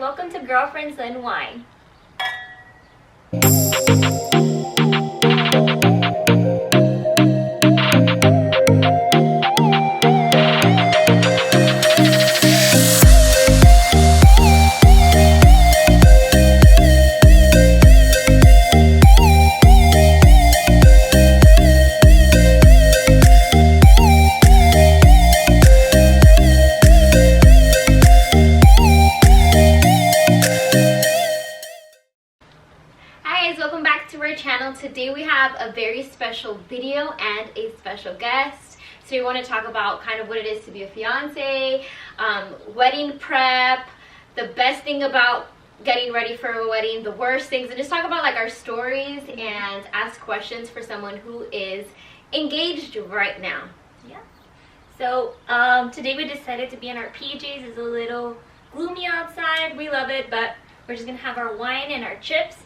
welcome to Girlfriends and Wine. Welcome back to our channel. Today we have a very special video and a special guest. So we want to talk about kind of what it is to be a fiance, wedding prep, the best thing about getting ready for a wedding, the worst things, and just talk about like our stories and ask questions for someone who is engaged right now. Yeah. So today we decided to be in our PJs. It's a little gloomy outside. We love it, but we're just gonna have our wine and our chips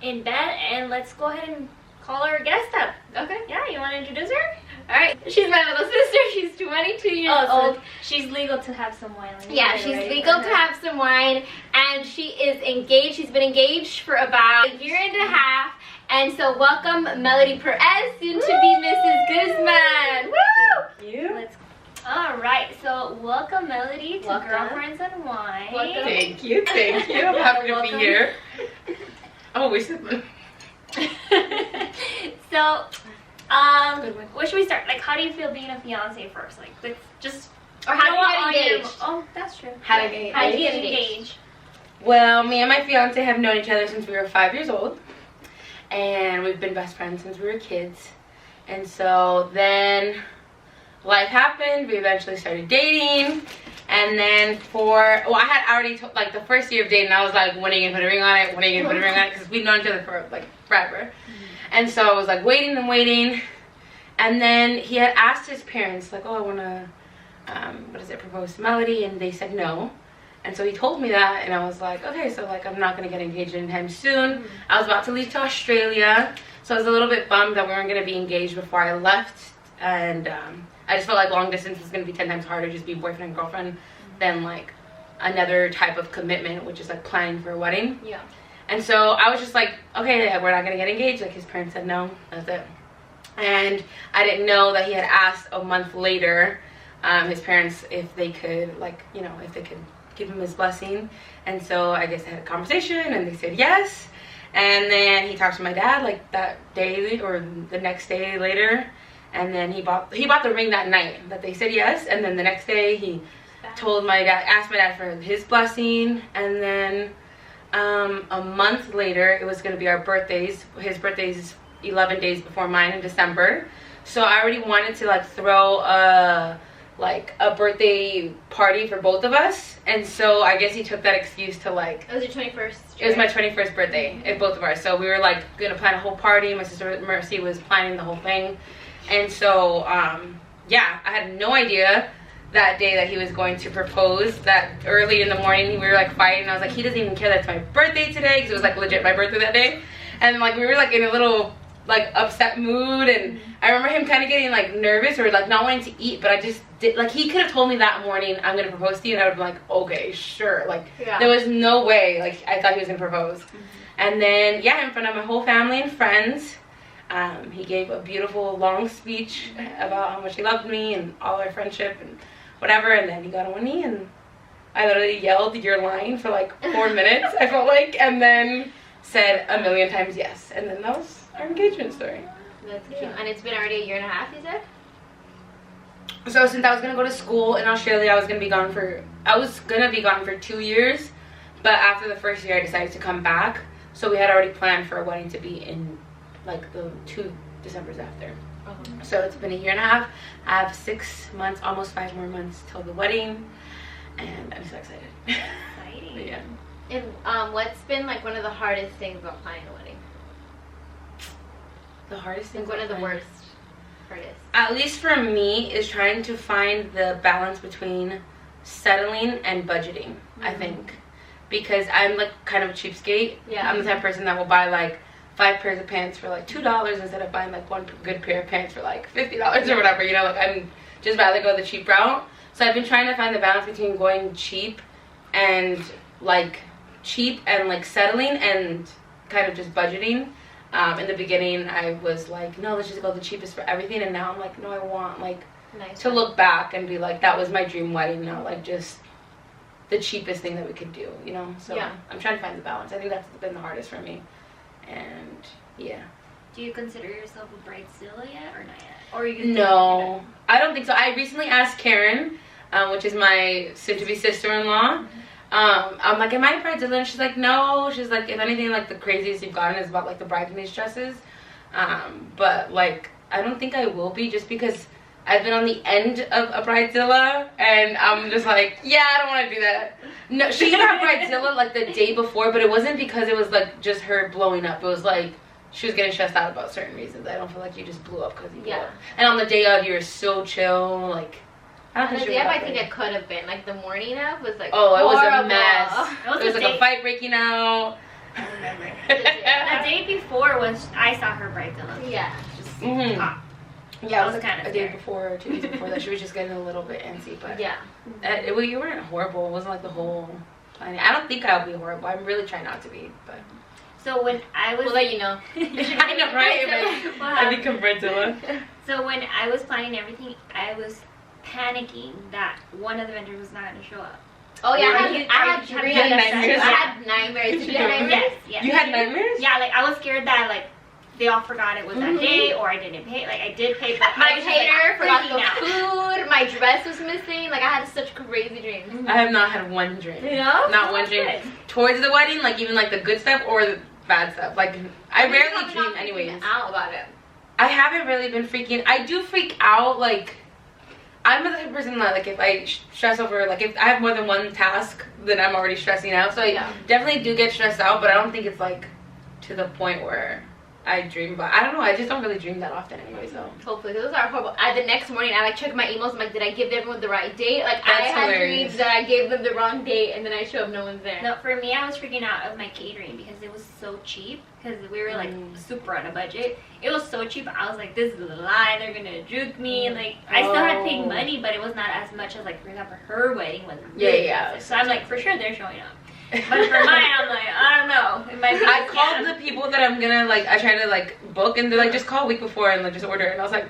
in bed, and let's go ahead and call our guest up. Okay. Yeah, you want to introduce her? All right. She's my little sister. She's 22 years old. So she's legal to have some wine. Yeah, she's legal to have some wine, and she is engaged. She's been engaged for about a year and a half. And so welcome Melody Perez, soon to be Mrs. Guzman. Woo! Thank you. All right, so welcome Melody to Welcome. Girlfriends and Wine. Welcome. Thank you. I'm happy to be here. Oh, we said So, Good one. where should we start? Like, how do you feel being a fiance first? Like, let's just. Or how know do what, you get engaged? Oh, that's true. How to get How do you engaged. get engaged? Well, me and my fiance have known each other since we were 5 years old, and we've been best friends since we were kids. And so then life happened. We eventually started dating. And then I had already like the first year of dating, I was like, when are you gonna put a ring on it? When are you gonna put a ring on it? Because we've known each other for like forever. And so I was like waiting and waiting. And then he had asked his parents, like, oh, I wanna, propose to Melody? And they said no. And so he told me that, and I was like, okay, so like I'm not gonna get engaged anytime soon. I was about to leave to Australia, so I was a little bit bummed that we weren't gonna be engaged before I left. And I just felt like long distance was gonna be 10 times harder, just be boyfriend and girlfriend, than like another type of commitment, which is like planning for a wedding. Yeah. And so I was just like, okay, we're not gonna get engaged. Like his parents said no, that's it. And I didn't know that he had asked a month later his parents if they could, like, you know, if they could give him his blessing. And so I guess I had a conversation, and they said yes. And then he talked to my dad like that day or the next day later. And then he bought the ring that night that they said yes. And then the next day he told my dad, asked my dad for his blessing. And then a month later, it was going to be our birthdays. His birthday is 11 days before mine in December. So I already wanted to like throw a birthday party for both of us. And so I guess he took that excuse to like, It was your 21st. it was my 21st birthday at both of ours. So we were like going to plan a whole party. My sister Mercy was planning the whole thing. And so, yeah, I had no idea that day that he was going to propose. That early in the morning, we were like fighting. I was like, he doesn't even care that it's my birthday today, because it was like legit my birthday that day. And like we were like in a little like upset mood, and I remember him kind of getting like nervous or like not wanting to eat. But I just did, like, he could have told me that morning, I'm gonna propose to you, and I would be like, okay, sure. Like there was no way like I thought he was gonna propose. And then yeah, in front of my whole family and friends. He gave a beautiful long speech about how much he loved me and all our friendship and whatever, and then he got on one knee, and I literally yelled "you're lying" for like 4 minutes, I felt like, and then said a million times yes, and then that was our engagement story. That's cute. And it's been already a year and a half, you said? So since I was gonna go to school in Australia, I was gonna be gone for 2 years, but after the first year I decided to come back, so we had already planned for our wedding to be in like the 2 Decembers after. So it's been a year and a half. I have 6 months, almost 5 more months till the wedding, and I'm so excited. Exciting. Yeah. And what's been like one of the hardest things about planning a wedding? The hardest thing, Like one of the worst, hardest. at least for me, is trying to find the balance between settling and budgeting. I think, because I'm like kind of a cheapskate. Yeah. I'm the type of person that will buy like 5 pairs of pants for like $2 instead of buying like one good pair of pants for like $50 or whatever, you know. Like I'm just rather go the cheap route. So I've been trying to find the balance between going cheap and like cheap and like settling and kind of just budgeting. In the beginning, I was like, no, let's just go the cheapest for everything. And now I'm like, no, I want like to look back and be like, that was my dream wedding. Not like just the cheapest thing that we could do, you know? So Yeah. I'm trying to find the balance. I think that's been the hardest for me. And yeah. Do you consider yourself a bridezilla yet or not yet? Or are you No, I don't think so. I recently asked Karen, which is my soon-to-be sister-in-law. I'm like, am I a bridezilla? And she's like, no. She's like, if anything, like the craziest you've gotten is about like the bridesmaids dresses. But like, I don't think I will be, just because I've been on the end of a bridezilla, and I'm just like, yeah, I don't want to do that. No, she got bridezilla like the day before, but it wasn't because it was like just her blowing up. It was like she was getting stressed out about certain reasons. I don't feel like you just blew up because you blew up. And on the day of, you're so chill, like. On the day of, I think it could have been like the morning of was like. Oh, horrible. it was a mess. It was like a fight breaking out. I remember. The day before was I saw her bridezilla. Yeah. Just Yeah, it was kind of a day before or 2 days before that. She was just getting a little bit antsy, but yeah. You weren't horrible. It wasn't like the whole planning. I don't think I'll be horrible. I'm really trying not to be, but. So when I was, We'll let you know. I know, right? I become bridezilla. So when I was planning everything, I was panicking that one of the vendors was not going to show up. Oh yeah, I You had had dreams. nightmares? I had nightmares. Did you have nightmares? Yes. You had nightmares? Yeah, like I was scared that like they all forgot it was that day, or I didn't pay. Like I did pay, but My I was just, like, caterer forgot freaking the out. food. My dress was missing. Like I had such crazy dreams. I have not had one dream. Yeah? Not one dream. Good. Towards the wedding, like even like the good stuff or the bad stuff. Like I rarely Probably dream not anyways. freaking out about it. I haven't really been freaking. I do freak out, like. I'm the type of person that, like, if I stress over, like, if I have more than one task, then I'm already stressing out. So I definitely do get stressed out, but I don't think it's, like, to the point where I dream about. I don't know. I just don't really dream that often anyway, so. Hopefully, those are horrible. The next morning, I, like, check my emails. I'm like, did I give everyone the right date? Like, That's I had hilarious. dreams that I gave them the wrong date, and then I show up, no one's there. No, for me, I was freaking out of my catering because it was so cheap. Because we were like super on a budget. It was so cheap. I was like, this is a lie. They're gonna juke me. Like I still had paid money, but it was not as much as like for example her wedding was. Really expensive. So I'm like, for sure they're showing up. But for mine, I'm like, I don't know. It might be I called the people that I'm gonna like. I try to like book, and they're like, just call a week before and like just order. And I was like,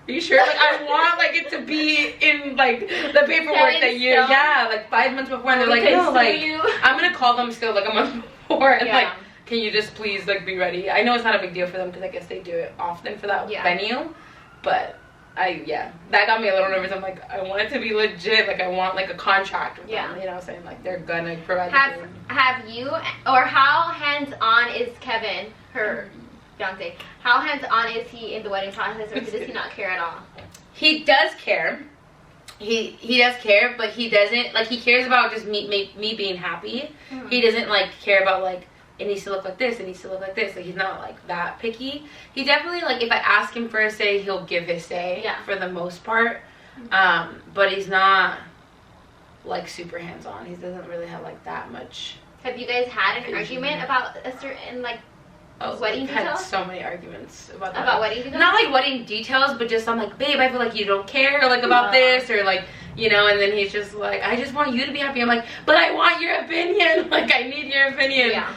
are you sure? Like I want like it to be in like the paperwork that you like 5 months before, and they're like, no, like I'm gonna call them still like a month before and like. Can you just please like be ready? I know it's not a big deal for them because I guess they do it often for that venue, but that got me a little nervous. I'm like, I want it to be legit. Like I want like a contract with them. You know what I'm saying? Like they're gonna provide the food. Have you, or how hands-on is Kevin, her fiance? How hands-on is he in the wedding process, or does he not care at all? He does care. He does care, but he doesn't like. He cares about just me being happy. He doesn't like care about like. It needs to look like this, it needs to look like this. Like, he's not, like, that picky. He definitely, like, if I ask him for a say, he'll give his say for the most part. But he's not, like, super hands-on. He doesn't really have, like, that much. Have you guys had an argument about a certain, like, wedding details? I've had so many arguments about that. About wedding details? Not, like, wedding details, but just I'm like, babe, I feel like you don't care, like, about this, or, like, you know, and then he's just like, I just want you to be happy. I'm like, but I want your opinion. Like, I need your opinion. Yeah.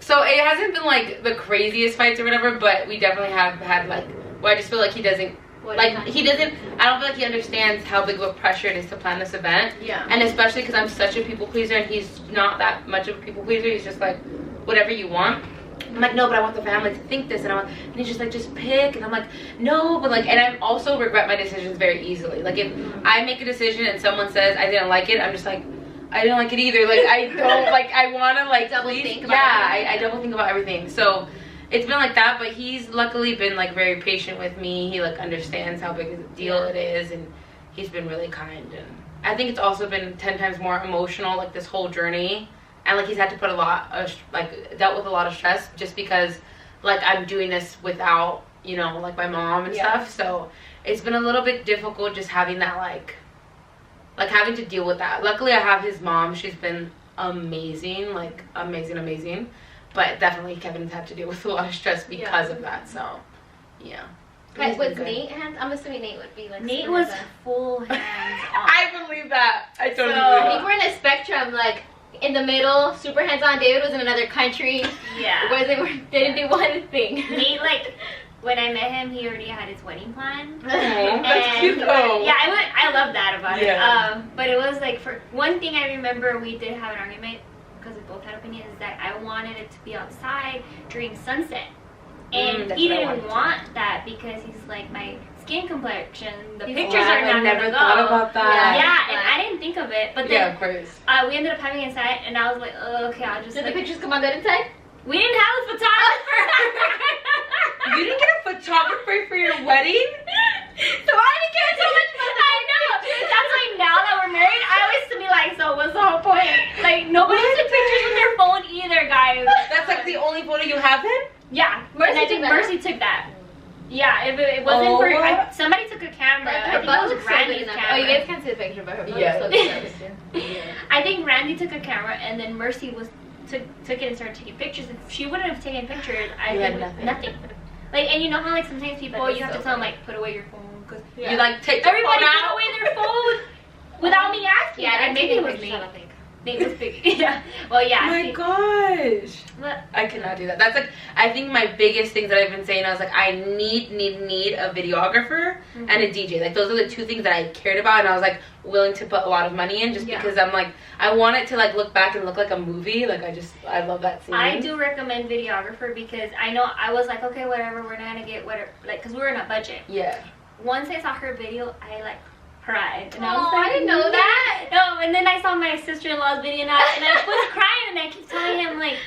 So it hasn't been like the craziest fights or whatever, but we definitely have had like, where I just feel like he doesn't, I don't feel like he understands how big of a pressure it is to plan this event. Yeah. And especially because I'm such a people pleaser and he's not that much of a people pleaser. He's just like, whatever you want. I'm like, no, but I want the family to think this, and he's just like, just pick, and I'm like, no, but like, and I also regret my decisions very easily. Like, if I make a decision and someone says I didn't like it, I'm just like, I didn't like it either. Like, I don't, like, I want to, like, double please, think about everything. I double think about everything. So, it's been like that, but he's luckily been, like, very patient with me. He, like, understands how big a deal it is, and he's been really kind, and I think it's also been 10 times more emotional, like, this whole journey. And, like, he's had to put a lot of, like, dealt with a lot of stress just because, like, I'm doing this without, you know, like, my mom and stuff. So, it's been a little bit difficult just having that, like, having to deal with that. Luckily, I have his mom. She's been amazing, like, amazing. But definitely, Kevin's had to deal with a lot of stress because of that. So, yeah. But was Nate hands? I'm assuming Nate would be, like, Nate was full hands on. I believe that. I totally believe I that. think we're in a spectrum, like, in the middle, super hands-on. David was in another country. Yeah. Didn't do one thing. Nate, like, when I met him, he already had his wedding plan. That's cute though. Yeah, I love that about Yeah. it. But it was like, for one thing I remember we did have an argument because we both had opinions, that I wanted it to be outside during sunset. And That's he what I didn't wanted want that because he's like, my skin complexion, the Wow, pictures are I not never gonna go. thought about that. Yeah, and I didn't think of it. But Yeah, then of course. we ended up having it inside, and I was like, oh, okay, I'll just. Did the like, pictures come out good inside? we didn't have a photographer. You didn't get a photographer for your wedding? So I didn't care so much about the I know. That's why now that we're married, I always to be like, so what's the whole point? Like, nobody took pictures with their phone either, guys. That's like the only photo you have then? Yeah, Mercy and I took think that? Mercy took that. Yeah, if it wasn't Oh, for what? somebody took a camera. I Her think butt it was looks so good Randy's in that. camera. Oh, you guys can't see the picture, but her butt Yeah. looks so good in that picture. I think Randy took a camera, and then Mercy took it and started taking pictures. If she wouldn't have taken pictures, I You had think nothing. Like, and you know how like sometimes people That is you have so to tell them funny. like put away your phone because Yeah. You like take the everybody phone put out? away their phone without me asking. Yeah, and maybe it was me. I don't think. Nate was big. Yeah. Well, yeah. Oh my see, gosh. but I cannot do that. That's like, I think my biggest things that I've been saying, I was like, I need a videographer and a DJ. Like, those are the two things that I cared about, and I was like willing to put a lot of money in just Yeah. because I'm like, I want it to like look back and look like a movie. Like, I love that scene. I do recommend videographer because I know I was like, okay, whatever, we're not gonna get whatever, like, cause we were in a budget. Yeah. Once I saw her video, I like cried. And Aw, was I didn't know that. No, and then I saw my sister-in-law's video and I was crying and I keep telling him like,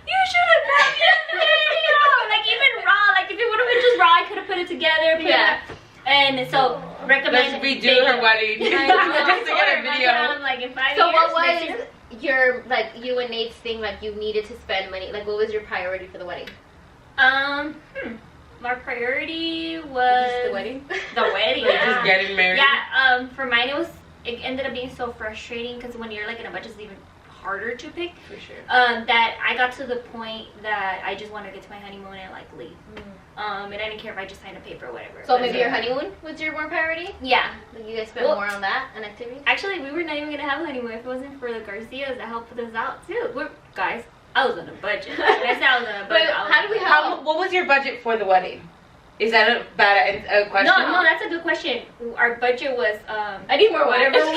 you should have done this video. Like even raw, like if it would have been just raw, I could have put it together. Yeah. And so recommend Let's redo video. her wedding. I know, Just to I get told a her, video. I'm like in 5 So years. what next year. was your, like, you and Nate's thing, like, you needed to spend money? Like, what was your priority for the wedding? My priority was Just the wedding? The wedding. Like, Yeah. just getting married. Yeah, for mine it ended up being so frustrating because when you're like in a budget, it's even harder to pick. For sure. That I got to the point that I just wanted to get to my honeymoon and like leave. And I didn't care if I just signed a paper or whatever. So But- maybe your honeymoon was your more priority? Yeah. Like, you guys spent Well- more on that, an activity? Actually, we were not even gonna have a honeymoon if it wasn't for the Garcias that helped us out too. Guys, I was on a budget. When I said I was on a budget, Wait, I was how did we on a help? What was your budget for the wedding? Is that a bad question? No, that's a good question. Our budget was I need more whatever whatever.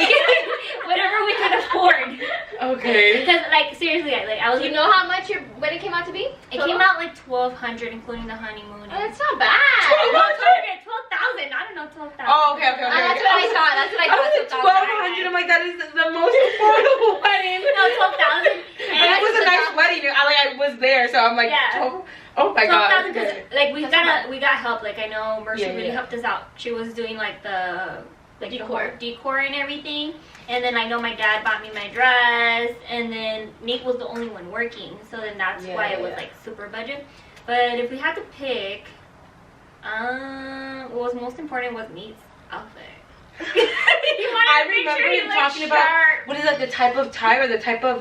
whatever we could afford. Okay. Because like seriously, I was. Do you know how much your wedding came out to be? It came out like $1,200, including the honeymoon. Oh, that's not bad. 12,000. I don't know, 12,000. Oh, okay. That's what I thought. That's what I I was thought. like 1,200. I'm like, that is the most affordable wedding. No, 12,000. And it was a nice wedding. I was there, so I'm like, Yeah. 12 oh my god. 12,000 because Okay. like That's we got help. Like I know Mercy Yeah, really yeah. helped us out. She was doing like the Decor. whole decor and everything. And then I know my dad bought me my dress. And then Nate was the only one working, so then that's Yeah, why it was yeah. like super budget. But if we had to pick, what was most important was Nate's outfit. I remember him talking about what is it, the type of tie or the type of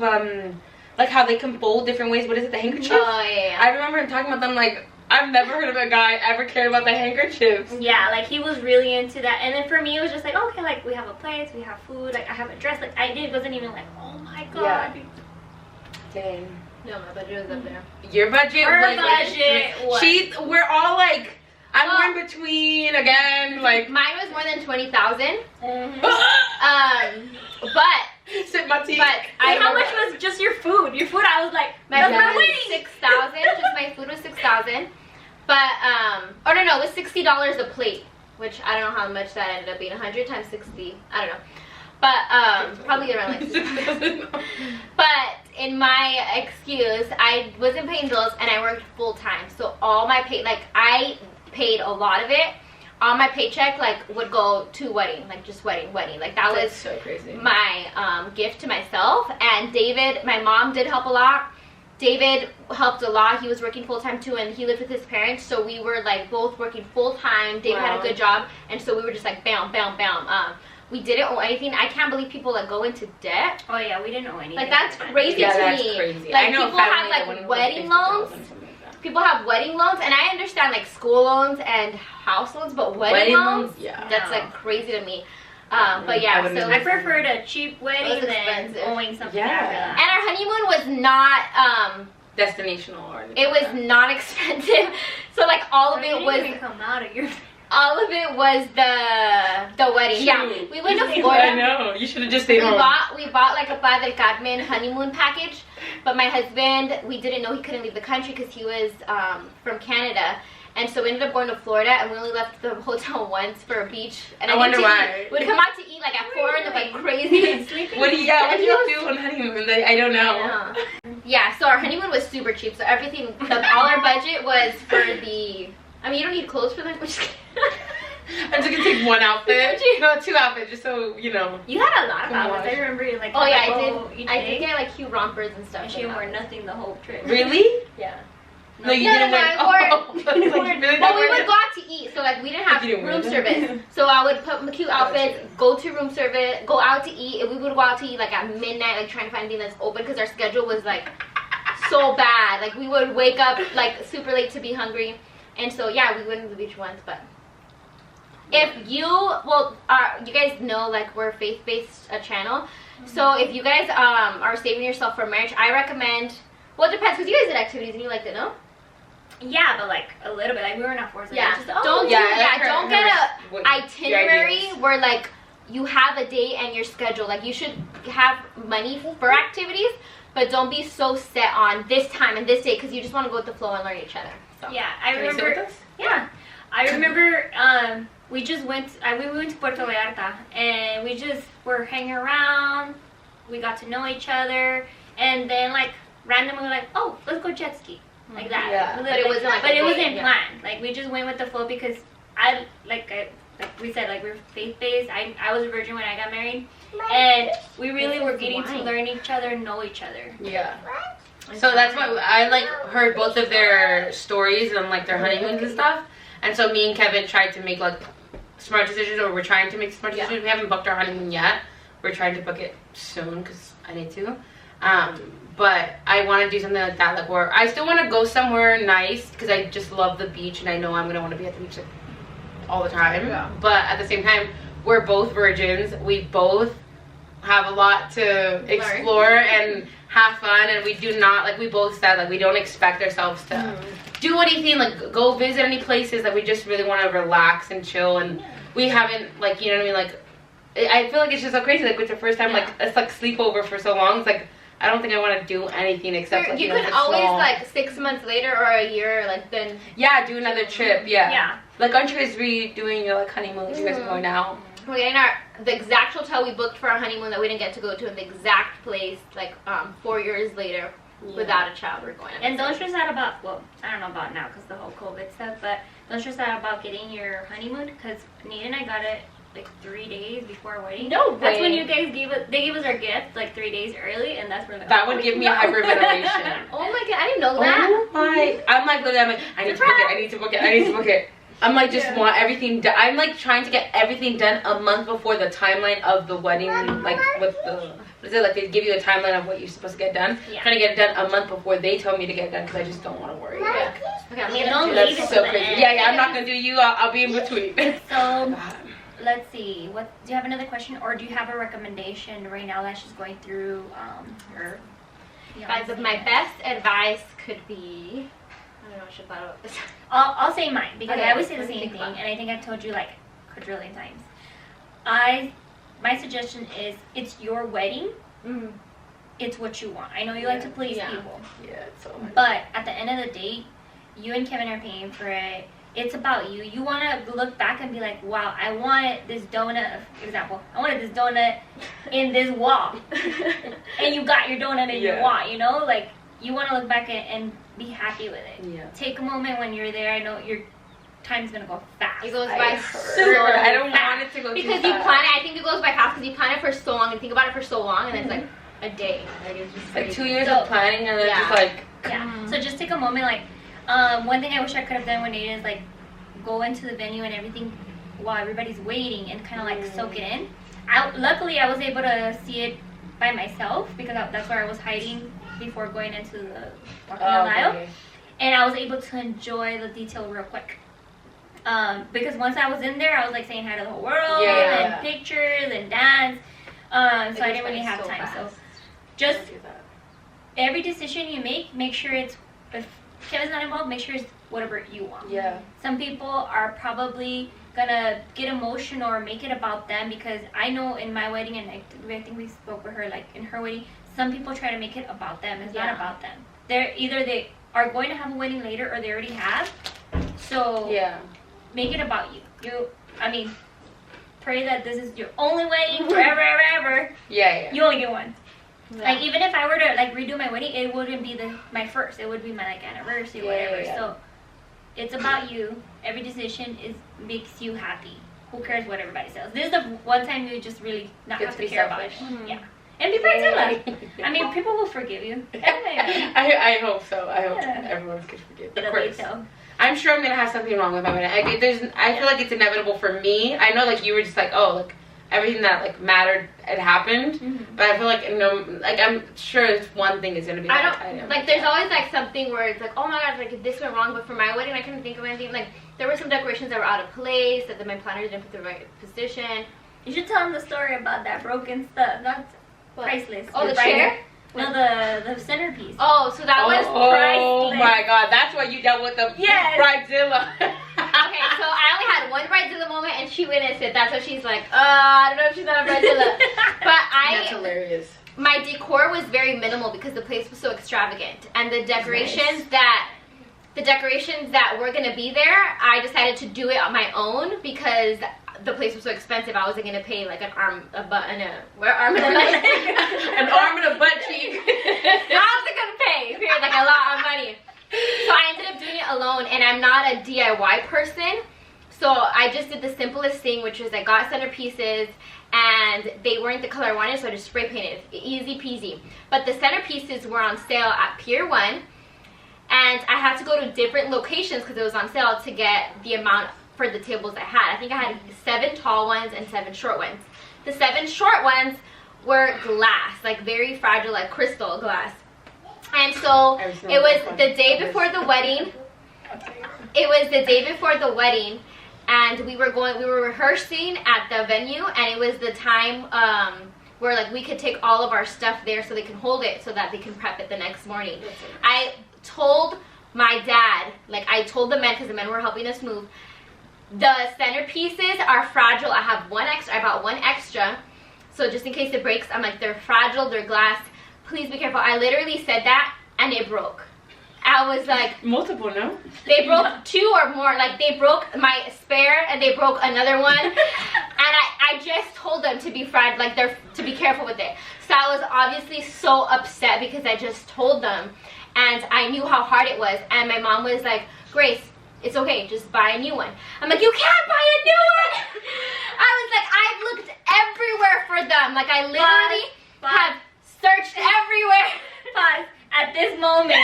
like how they can fold different ways. What is it, the handkerchief? Oh, yeah. I remember him talking about them. Like, I've never heard of a guy ever cared about the handkerchiefs. Yeah, like he was really into that. And then for me, it was just like, okay, like we have a place, we have food, like I have a dress. Like wasn't even like, oh my god. Yeah. Dang. No, my budget was up there. Your budget Her was budget was- we're all like, I'm Oh. more in between again, like Mine was more than 20,000. Mhm. But sit my teeth. But I How know much was just your food? Your food, I was like, my that's food my was wedding. 6,000. Just my food was 6,000. But oh no, it was $60 a plate, which I don't know how much that ended up being. 100 times 60, I don't know. But probably around like 6,000. But in my excuse, I wasn't paying bills and I worked full time, so all my pay, like I paid a lot of it. On my paycheck, like would go to wedding, like just wedding. Like that was That's so crazy. my gift to myself. And David, my mom did help a lot. David helped a lot. He was working full time too, and he lived with his parents, so we were like both working full time. David had a Wow. good job, and so we were just like bam. We didn't owe anything. I can't believe people that go into debt. Oh yeah, we didn't know anything. Like that's crazy Yeah, to that's me. crazy. Like I know a people have family that like went wedding with loans. 50,000, something like that. People have wedding loans, and I understand like school loans and house loans, but wedding Wedding loans, loans, yeah. that's No. like crazy to me. But yeah, I wouldn't so do I it. preferred a cheap wedding was than expensive. owing something Yeah. after that. and our honeymoon was not Destinational or anything it was like that. not expensive. So like all of You it didn't was even come out of your. all of it was the wedding. Yeah, Shoot. we went to I Florida. know. You should have just stayed home. We bought like a Playa del Carmen honeymoon package, but my husband, we didn't know he couldn't leave the country because he was from Canada, and so we ended up going to Florida, and we only left the hotel once for a beach. And I wonder think to why. eat. We'd come out to eat like at 4 and like crazy. What do you do on honeymoon? I don't know. Yeah, so our honeymoon was super cheap. So everything, all our budget was for the. I mean, you don't need clothes for that. We're just kidding. I'm just gonna take one outfit. No, 2 outfits, just so you know. You had a lot of Come on. outfits. I remember you like. Oh yeah, had, I like, did. each I day, did get like cute rompers and stuff. And she like wore that. nothing the whole trip. Really? Yeah. No, you No, didn't no, win. I wore- Oh, like, really Well, we didn't would win? go out to eat, so like we didn't have You didn't room win. service. So I would put my cute outfits, go to room service, go out to eat, and we would go out to eat like at midnight, like trying to find anything that's open because our schedule was like so bad. Like we would wake up like super late to be hungry, and so yeah, we went to the beach once. But if you, you guys know like we're a faith-based channel, so if you guys are saving yourself for marriage, I recommend. Well, it depends because you guys did activities and you liked it, no? Yeah, but like a little bit. Like we were not forced. Yeah, Just, don't Yeah, don't her- get her- a what- itinerary your ideas. where like you have a date and your schedule. Like you should have money for activities, but don't be so set on this time and this date because you just want to go with the flow and learn each other. So. Yeah, I Can you sit remember. with us? Yeah, I remember. We just went. We went to Puerto Vallarta, and we just were hanging around. We got to know each other, and then like randomly, like, oh, let's go jet ski, like that. Yeah, Like, but it wasn't, like, But a it wasn't date, yeah. planned. Like we just went with the flow because like we said, like we're faith based. I was a virgin when I got married, and we really This were is getting to wine. learn each other, know each other. Yeah. So that's why I like heard both of their stories and like their honeymoons and stuff. And so me and Kevin tried to make like smart decisions, or we're trying to make smart decisions. We haven't booked our honeymoon yet. We're trying to book it soon because I need to. But I want to do something like that, like where I still want to go somewhere nice because I just love the beach and I know I'm gonna want to be at the beach like, all the time. Yeah. But at the same time, we're both virgins. We both have a lot to explore and have fun, and we do not, like we both said, like we don't expect ourselves to do anything, like go visit any places. That we just really want to relax and chill, and we haven't, like, you know what I mean, like I feel like it's just so crazy, like it's the first time, like it's like sleepover for so long. It's like I don't think I want to do anything except like, you know, could just always small. like 6 months later or a year, like then. Yeah, do another trip. Yeah. Yeah. Like aren't you guys redoing your like honeymoon? Like, you guys are going now. We're getting the exact hotel we booked for our honeymoon that we didn't get to go to in the exact place like 4 years later without a child. We're going. And don't stress out about, well, I don't know about now because the whole COVID stuff, but don't stress out about getting your honeymoon because Nate and I got it like 3 days before our wedding. No That's when way. you guys they gave us our gift like 3 days early, and that's when That would give me a hyperventilation. Oh my god, I didn't know that. Oh my! I'm like literally, I'm like, I need to book it. I need to book it. I need to book it. I'm like just want everything done. I'm like trying to get everything done a month before the timeline of the wedding. Like with the what is it, like they give you a timeline of what you're supposed to get done. Yeah. Trying to get it done a month before they tell me to get it done because I just don't want to worry. Like, Okay, I'm You gonna don't do leave this. it that's to so the crazy. end. Yeah, I'm not gonna do you. I'll be in between. So let's see. What do you have another question, or do you have a recommendation right now that she's going through her? Guys, my best advice could be. I don't know. I should have thought about this. I'll say mine because Okay, I always say the let me same think thing, about it. and I think I've told you like a quadrillion times. My suggestion is it's your wedding. Mm. It's what you want. I know you like to please Yeah. people, Yeah, it's so much. but at the end of the day, you and Kevin are paying for it. It's about you. You want to look back and be like, wow, I wanted this donut. Example, I wanted this donut in this wall, and you got your donut in your Yeah. wall. You know, like you want to look back and be happy with it. Yeah. Take a moment when you're there. I know your time's gonna go fast. It goes I by heard. so I don't fast. want it to go too Because you fast. plan it. I think it goes by fast because you plan it for so long and think about it for so long, and then it's like a day. Like it's just Like crazy. 2 years So- of planning and then Yeah. just like Yeah. So just take a moment. Like, one thing I wish I could have done when Nate is like go into the venue and everything while everybody's waiting and kind of like soak it in. Luckily, I was able to see it by myself because that's where I was hiding before going into the walking the aisle, okay. and I was able to enjoy the detail real quick. Because once I was in there, I was like saying hi to the whole world, Yeah. and pictures and dance. So I It didn't just really went have so time. fast. So just every decision you make sure it's, if Kevin's not involved, make sure it's whatever you want. Yeah. Some people are probably gonna get emotional or make it about them, because I know in my wedding, and I think we spoke with her, like in her wedding, some people try to make it about them. It's Yeah. not about them. They're either they are going to have a wedding later, or they already have. So Yeah. make it about you. I mean, pray that this is your only wedding forever, ever, ever. Yeah. You only get one. Yeah. Like, even if I were to like redo my wedding, it wouldn't be my first. It would be my like anniversary, Yeah, whatever. yeah. So it's about you. Every decision makes you happy. Who cares what everybody says? This is the one time you just really not Get have to to be care selfish. about it. Mhm. Yeah. And be Bridezilla. I mean, people will forgive you. I hope so. I hope Yeah. everyone could forgive. Of It'll be course. so. I'm sure I'm gonna have something wrong with my wedding. I feel like it's inevitable for me. I know, like you were just like, oh, like everything that like mattered, it happened. Mhm. But I feel like like I'm sure it's one thing is gonna be. I like, don't like. There's always like something where it's like, oh my gosh, like if this went wrong. But for my wedding, I couldn't think of anything. Like there were some decorations that were out of place, that my planner didn't put the right position. You should tell them the story about that broken stuff. That's But, priceless. oh, the Right chair? here. No, the centerpiece. Oh, so that was Oh priceless. my god, that's why you dealt with the Yes. bridezilla. okay. So I only had one bridezilla moment, and she witnessed it. That's why she's like, I don't know if she's not a bridezilla. But That's I, hilarious. my decor was very minimal because the place was so extravagant, and the decorations that were gonna be there, I decided to do it on my own because the place was so expensive. I wasn't gonna pay like an arm, a butt, and a arm and a leg. An arm and a butt cheek. I wasn't gonna pay like a lot of money. So I ended up doing it alone, and I'm not a DIY person. So I just did the simplest thing, which was I got centerpieces, and they weren't the color I wanted, so I just spray painted. Easy peasy. But the centerpieces were on sale at Pier 1, and I had to go to different locations because it was on sale to get the amount for the tables I had. I think I had 7 tall ones and 7 short ones. The 7 short ones were glass, like very fragile, like crystal glass. And so it was the day before the wedding. It was the day before the wedding, and we were rehearsing at the venue, and it was the time where like we could take all of our stuff there so they can hold it so that they can prep it the next morning. I told my dad, like I told the men, because the men were helping us move, the centerpieces are fragile. I have one extra. I bought one extra, so just in case it breaks, I'm like, they're fragile, they're glass. Please be careful. I literally said that, and it broke. I was like, multiple, no? they broke 2 or more. Like they broke my spare, and they broke another one. And I just told them to be fried, like to be careful with it. So I was obviously so upset because I just told them, and I knew how hard it was. And my mom was like, Grace, it's okay, just buy a new one. I'm like, you can't buy a new one. I was like, I've looked everywhere for them. Like I literally have searched everywhere. Pause. At this moment,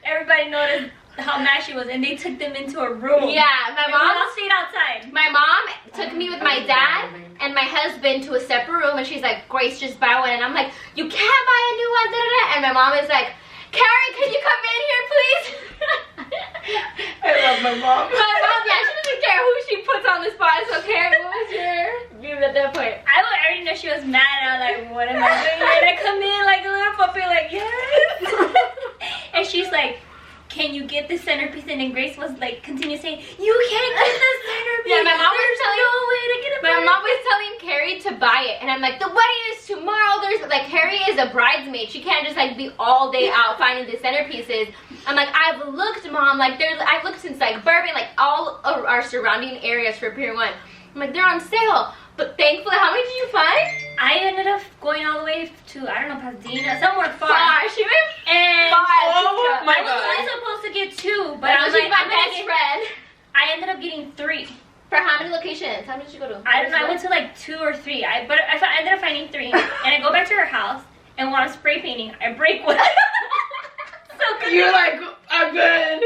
everybody noticed how mad she was, and they took them into a room. Yeah, my And we all mom stayed outside. My mom took me with my dad and my husband to a separate room, and she's like, Grace, just buy one. And I'm like, you can't buy a new one, da, da, da. And my mom is like, Carrie, can you come in here, please? I love my mom. My mom, yeah, she doesn't care who she puts on the spot. So, Carrie, what was your view at that point? I already know she was mad. I was like, what am I doing here? And I come in like a little puppy, like, yes. And she's like, can you get the centerpiece? And then Grace was like, continue saying, you can't get the centerpiece. Yeah, my mom was There's telling- no way to get it. My mom was telling Carrie to buy it, and I'm like, the wedding is tomorrow. There's like, Carrie is a bridesmaid. She can't just like be all day out finding the centerpieces. I'm like, I've looked, Mom. Like, I've looked since like Burbank, like all of our surrounding areas for Pier 1. I'm like, they're on sale. But thankfully, how many did you find? I ended up going all the way to, I don't know, Pasadena, somewhere far. She went And Oh my I was god. only supposed to get 2, but But I was she's like, my I'm gonna best get, friend. I ended up getting 3. For how many locations? How many did you go to? I don't know. I went to like 2 or 3. I ended up finding 3, and I go back to her house, and while I'm spray painting, I break one. So You're like, I'm good.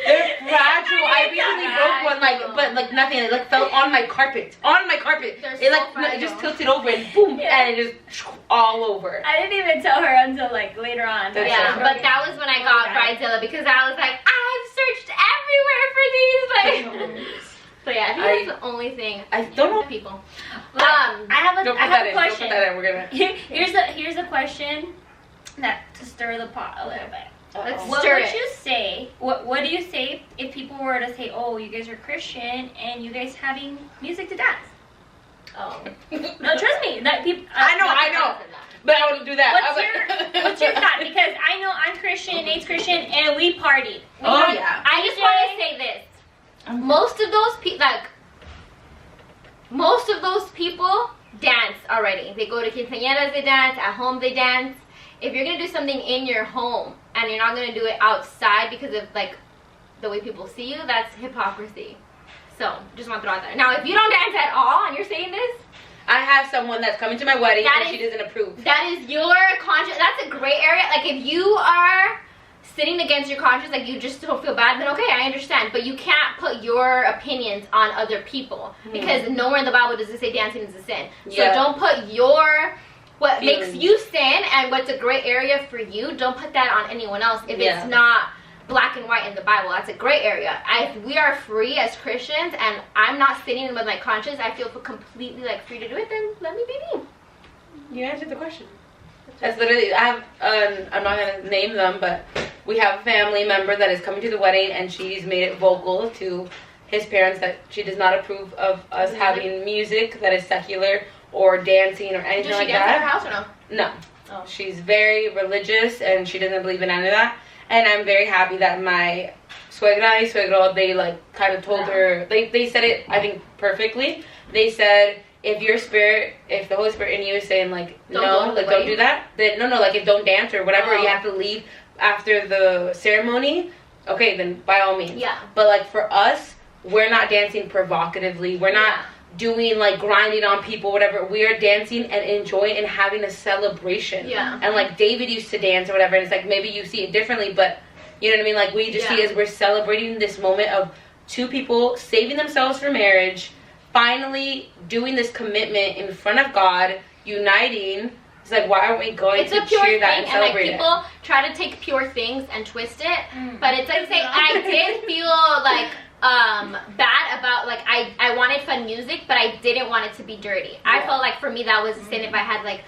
They're fragile. I recently broke one, fragile. but like nothing. It like fell on my carpet. On my carpet. They're It so like it just fragile. tilted over and boom, Yeah. and it just all over. I didn't even tell her until like later on. That's Yeah, so but that was when I got Okay. Bridezilla because I was like, I've searched everywhere for these. Like, so think that's the only thing. I don't know. People. But I have a Don't put question. Don't put that in. We're gonna. Here's a question that to stir the pot a little bit. Let's What stir would it. you say? What do you say if people were to say, "Oh, you guys are Christian and you guys having music to dance"? Oh. No, trust me. That people. I know. But I wouldn't do that. What's your thought? Because I know I'm Christian, Nate's Christian, and we partied. Yeah. I just want to say this. Most of those people dance already. They go to quinceañeras, they dance. At home, they dance. If you're gonna do something in your home and you're not gonna do it outside because of like the way people see you, that's hypocrisy. So just want to throw out there. Now, if you don't dance at all and you're saying this, I have someone that's coming to my wedding That and she doesn't approve. that is your conscience. That's a gray area. Like if you are sitting against your conscience, like you just don't feel bad, then okay, I understand. But you can't put your opinions on other people because nowhere in the Bible does it say dancing is a sin. So don't put what makes you sin and what's a gray area for you. Don't put that on anyone else if it's not black and white in the Bible. That's a gray area. We are free as Christians, and I'm not sitting with my conscience. I feel completely like free to do it. Then let me be me. You answered the question. That's literally. I have. I'm not gonna name them, but we have a family member that is coming to the wedding, and she's made it vocal to his parents that she does not approve of us having music that is secular or dancing or anything like that. Does she dance at her house or no? No. Oh. She's very religious and she doesn't believe in any of that. And I'm very happy that my suegra y suegro, they like kind of told her, they said it, I think, perfectly. They said, if the Holy Spirit in you is saying like, don't do that, then no, like if don't dance or whatever, you have to leave after the ceremony, okay, then by all means. Yeah. But like for us, we're not dancing provocatively. We're not doing like grinding on people, whatever. We are dancing and enjoying and having a celebration. Yeah. And like David used to dance or whatever, and it's like maybe you see it differently, but you know what I mean? Like we just see it as we're celebrating this moment of two people saving themselves for marriage, finally doing this commitment in front of God, uniting. It's like, why aren't we going to cheer that and celebrate it? And like people try to take pure things and twist it, but it's like saying I did feel like bad about like I wanted fun music, but I didn't want it to be dirty. I felt like for me that was a sin if I had like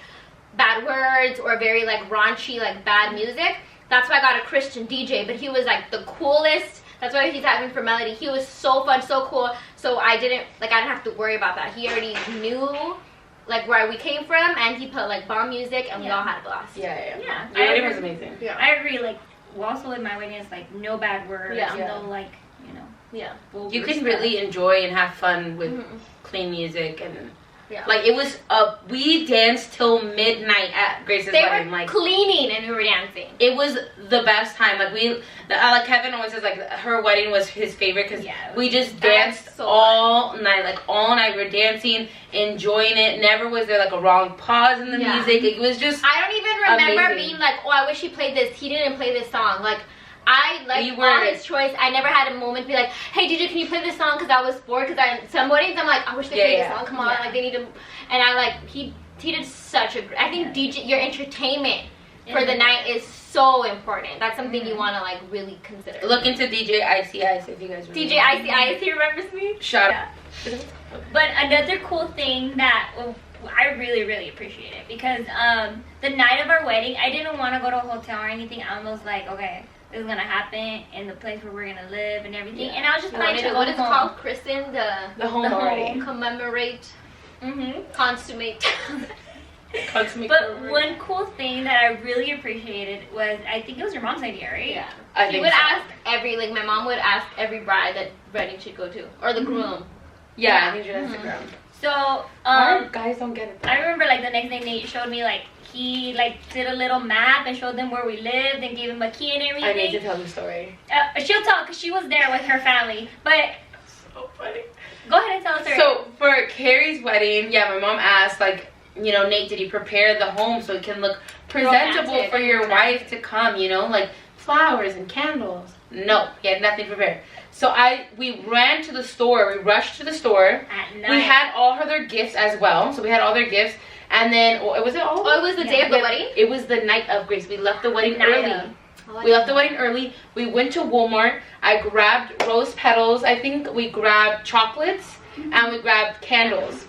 bad words or very like raunchy like bad music. That's why I got a Christian DJ, but he was like the coolest. That's why he's having for Melody. He was so fun, so cool. So I didn't have to worry about that. He already knew like where we came from, and he put like bomb music, and we all had a blast. Yeah. Your wedding was amazing. Yeah. I agree. Like also with my wedding, it's like no bad words. No like You can really enjoy and have fun with clean music and like it was we danced till midnight at Grace's wedding. Were like cleaning and we were dancing. It was the best time. Like like Kevin always says, like her wedding was his favorite because we just danced all night. Like all night we were dancing, enjoying it. Never was there like a wrong pause in the music. It was just I don't even remember being like, oh, I wish he played this. He didn't play this song. Like I liked all his choice. I never had a moment be like, hey DJ, can you play this song? Because I was bored. Because some weddings I'm like, I wish they played this song. Come on, like they need to. And I like he did such a. I think DJ, your entertainment for the night is so important. That's something you want to like really consider. Look into DJ Icy Ice if you guys remember. DJ Icy Ice, he remembers me. Shout out. But another cool thing that I really, really appreciate it because the night of our wedding, I didn't want to go to a hotel or anything. I was like, okay, this is gonna happen in the place where we're gonna live and everything. And I was just planning to go what is it called? Christen the home party. Commemorate. Consummate. But one cool thing that I really appreciated was, I think it was your mom's idea, right? Yeah. She would ask my mom would ask every bride that wedding should go to, or the groom. Yeah, I think she asked the groom. So, guys don't get it. I remember like the next day Nate showed me like he like did a little map and showed them where we lived and gave them a key and everything. I need to tell the story. She'll tell because she was there with her family. But so funny. Go ahead and tell us. So for Carrie's wedding, my mom asked like, Nate, did you prepare the home so it can look presentable for your wife to come? Like flowers and candles. No, he had nothing prepared. So we ran to the store. We rushed to the store. At night. We had all their gifts as well. So we had all their gifts. And then, it was the day of the wedding? It was the night of Grace. We left the wedding early. We left the wedding early. We went to Walmart. I grabbed rose petals. I think we grabbed chocolates. and we grabbed candles.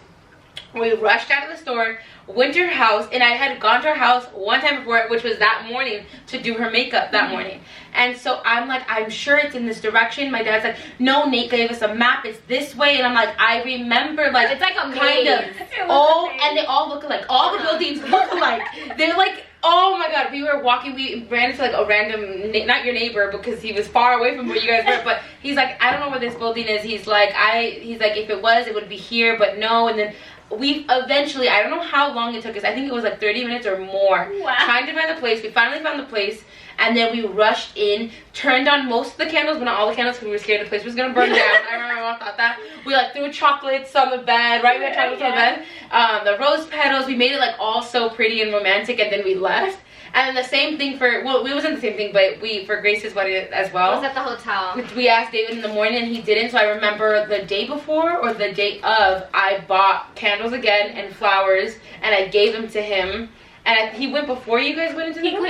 We rushed out of the store, went to her house, and I had gone to her house one time before, which was that morning, to do her makeup that morning. And so I'm like, I'm sure it's in this direction. My dad's like, no, Nate gave us a map, it's this way. And I'm like, I remember, like, It's like a kind of maze. all, and they all look alike. All the buildings look alike. They're like, oh my god, we were walking, we ran into like a random, not your neighbor because he was far away from where you guys were, but he's like, I don't know where this building is. He's like, if it was, it would be here, but no. And then we eventually, I don't know how long it took us, I think it was like 30 minutes or more, trying to find the place. We finally found the place, and then we rushed in, turned on most of the candles, but not all the candles because we were scared the place was gonna burn down. I remember my mom thought that. We like threw chocolates on the bed, right? We had chocolates on the bed. The rose petals, we made it like all so pretty and romantic, and then we left. And then the same thing for, well, it wasn't the same thing, but for Grace's wedding as well. It was at the hotel. We asked David in the morning and he didn't, so I remember the day before or the day of, I bought candles again and flowers, and I gave them to him. And he went before you guys went into the room?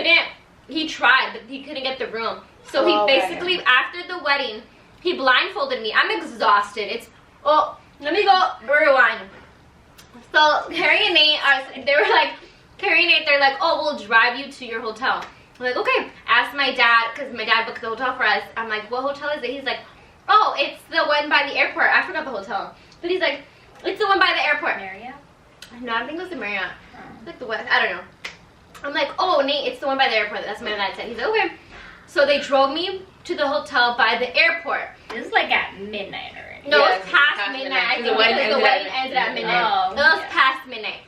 He tried, but he couldn't get the room. So he basically, after the wedding, he blindfolded me. I'm exhausted. Let me go rewind. So Carrie and Nate, they were like, Carrie and Nate, they're like, oh, we'll drive you to your hotel. I'm like, okay. Asked my dad, because my dad booked the hotel for us. I'm like, what hotel is it? He's like, oh, it's the one by the airport. I forgot the hotel. But he's like, it's the one by the airport. Marriott? No, I think it was the Marriott. It's like the West. I don't know. I'm like, oh, Nate, it's the one by the airport. That's what my dad said. He's like, okay. So they drove me to the hotel by the airport. This is like at midnight already. No, Yeah, it was past midnight. I think because the wedding ended at midnight. Oh, It was past midnight.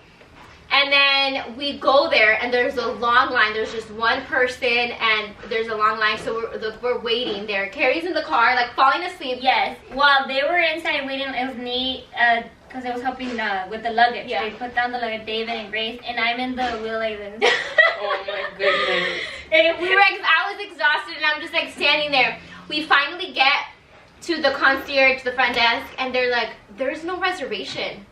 And then we go there, and there's a long line. There's just one person, and there's a long line, so we're waiting there. Carrie's in the car, like, falling asleep. Yes. While they were inside waiting, it was Nate, because I was helping with the luggage. Yeah. They put down the luggage, David and Grace, and I'm in the wheel like this. Oh my goodness. And I was exhausted, and I'm just, like, standing there. We finally get to the concierge, the front desk, and they're like, there's no reservation.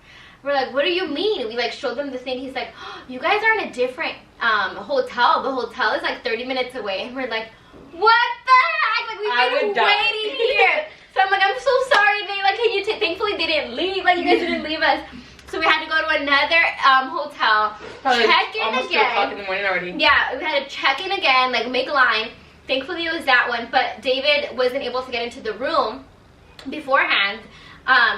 We're like, what do you mean? We like showed them the thing. He's like, oh, you guys are in a different hotel. The hotel is like 30 minutes away. And we're like, what the heck? Like, we've been waiting here. So I'm like, I'm so sorry. They like, can you thankfully they didn't leave. Like, you guys didn't leave us. So we had to go to another hotel. Probably check in almost 2 again. o'clock in the morning already. Yeah, we had to check in again, like make a line. Thankfully it was that one. But David wasn't able to get into the room beforehand.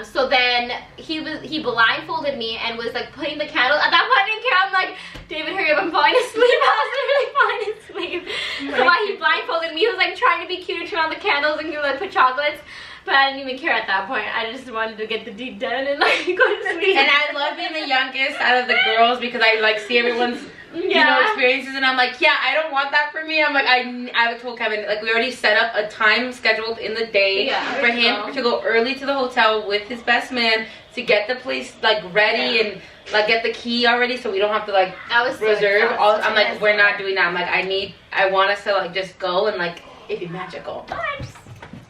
So then he blindfolded me and was like putting the candle. At that point I didn't care. I'm like, David, hurry up, I'm falling asleep. I was literally falling asleep. So while he blindfolded me, he was like trying to be cute and turn on the candles and he would like put chocolates. But I didn't even care at that point. I just wanted to get the deed done and like go to sleep. And I love being the youngest out of the girls because I like see everyone's you know, experiences, and I'm like, yeah, I don't want that for me. I'm like, I told Kevin, like, we already set up a time scheduled in the day for him to go early to the hotel with his best man to get the place like ready and like get the key already, so we don't have to like reserve. I'm like, we're not doing that. I'm like, I want us to like just go and like it be magical.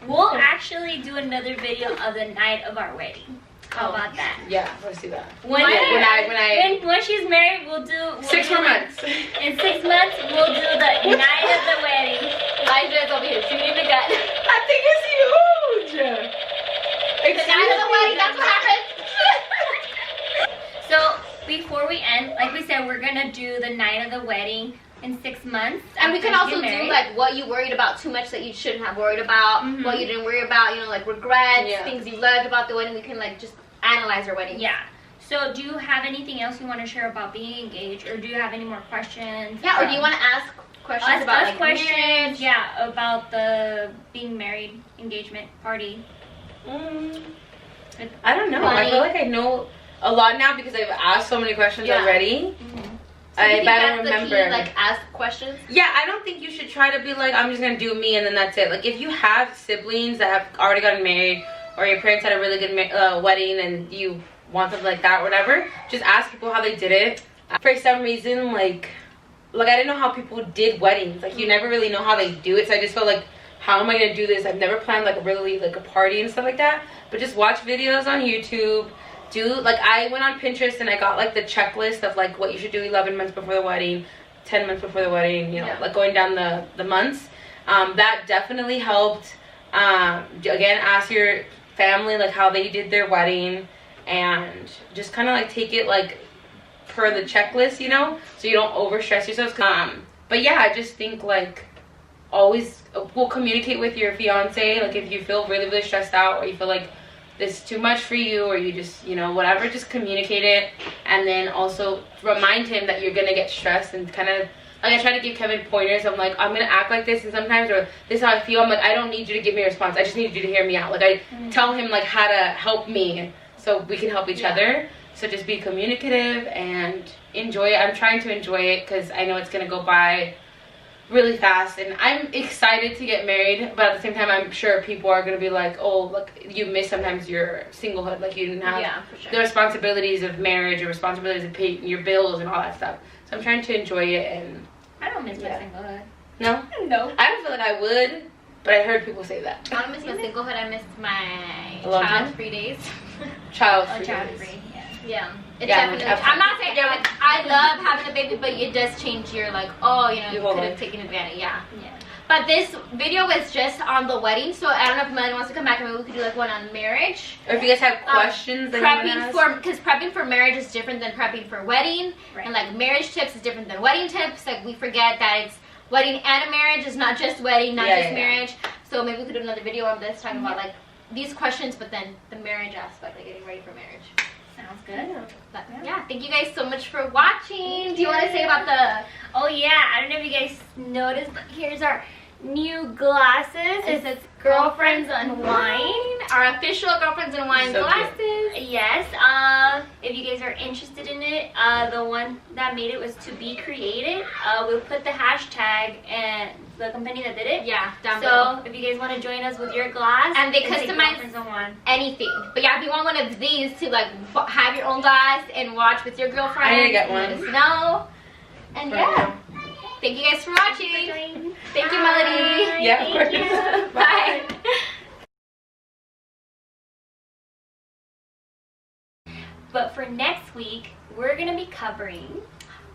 We'll actually do another video of the night of our wedding. How about that? Yeah, let's do that. When she's married, we'll do 6 more months. In 6 months, we'll do the night of the wedding. Elijah's over here shooting the gun. That thing is huge. The night of the wedding, that's what happened. So before we end, like we said, we're gonna do the night of the wedding in 6 months. And we can also do like what you worried about too much that you shouldn't have worried about, what you didn't worry about, you know, like regrets, things you loved about the wedding. We can like just analyze your wedding. Yeah. So do you have anything else you want to share about being engaged, or do you have any more questions? Yeah, or do you want to ask questions about like questions? marriage? Yeah, about the being married engagement party. I don't know. I feel like I know a lot now because I've asked so many questions already. So I don't remember. remember. The key, like ask questions. Yeah, I don't think you should try to be like, I'm just gonna do me and then that's it. Like if you have siblings that have already gotten married, or your parents had a really good wedding and you want something like that or whatever, just ask people how they did it. For some reason, like I didn't know how people did weddings. Like you never really know how they do it, so I just felt like, how am I gonna do this? I've never planned like really like a party and stuff like that. But just watch videos on YouTube. I went on Pinterest and I got like the checklist of like what you should do 11 months before the wedding, 10 months before the wedding, you know, like going down the months. That definitely helped. Again, ask your family, like how they did their wedding, and just kind of like take it like per the checklist, you know, so you don't overstress yourself. But yeah, I just think like always will communicate with your fiance. Like if you feel really, really stressed out, or you feel like this is too much for you, or you just, you know, whatever, just communicate it. And then also remind him that you're gonna get stressed, and kind of like I try to give Kevin pointers. I'm like, I'm gonna act like this, and sometimes, or this is how I feel. I'm like, I don't need you to give me a response, I just need you to hear me out. Like I tell him like how to help me so we can help each other. So just be communicative and enjoy it. I'm trying to enjoy it because I know it's gonna go by really fast, and I'm excited to get married, but at the same time I'm sure people are going to be like, oh, look, you miss sometimes your singlehood, like you didn't have the responsibilities of marriage, or responsibilities of paying your bills and all that stuff. So I'm trying to enjoy it. And I don't miss my singlehood. No? No. I don't feel like I would, but I heard people say that. I don't miss my singlehood. I missed my Alone time? child-free days. Child-free. Child-free. Yeah. It's Yeah, definitely. like, I'm not saying I love having a baby, but it does change your like. Oh, you know, you could have taken advantage. Yeah. But this video was just on the wedding, so I don't know if Melanie wants to come back and maybe we could do like one on marriage. Or if you guys have questions that you want to ask. Because prepping for marriage is different than prepping for wedding, and like marriage tips is different than wedding tips. Like we forget that it's wedding and a marriage. It's not just wedding, not just marriage. So maybe we could do another video on this talking about like these questions, but then the marriage aspect, like getting ready for marriage. Sounds good. But yeah, thank you guys so much for watching. Do you want to say about the... Oh yeah, I don't know if you guys noticed, but here's our new glasses. It says Girlfriends and Wine. Our official Girlfriends and Wine glasses. Yes. If you guys are interested in it, the one that made it was To Be Created. We'll put the hashtag and the company that did it. Yeah, down below. So if you guys want to join us with your glass, and they customize anything. But yeah, if you want one of these to like have your own glass and watch with your girlfriend, I need to get one. Let us know. And yeah, thank you guys for watching. Thank you, Melody. Yeah, of course. Bye. But for next week, we're gonna be covering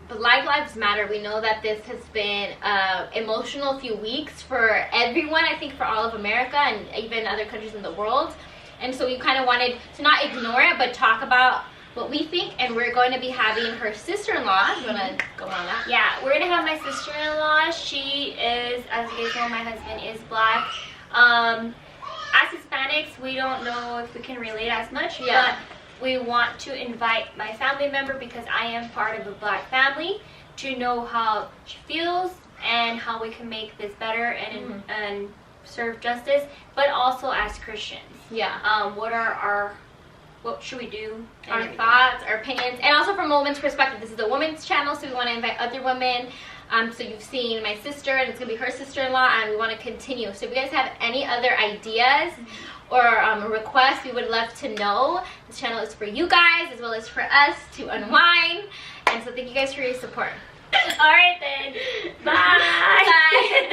Black Lives Matter. We know that this has been an emotional few weeks for everyone, I think for all of America and even other countries in the world. And so we kind of wanted to not ignore it, but talk about what we think. And we're going to be having her sister-in-law. You want to go on that? Yeah, we're going to have my sister-in-law. She is, as you guys know, my husband is Black. As Hispanics, we don't know if we can relate as much, but we want to invite my family member, because I am part of a Black family, to know how she feels and how we can make this better and serve justice, but also as Christians. What should we do? Our thoughts, our opinions, and also from a woman's perspective. This is a women's channel, so we want to invite other women. So you've seen my sister, and it's going to be her sister-in-law, and we want to continue. So if you guys have any other ideas or requests, we would love to know. This channel is for you guys as well as for us to unwind. And so thank you guys for your support. All right then. Bye. Bye.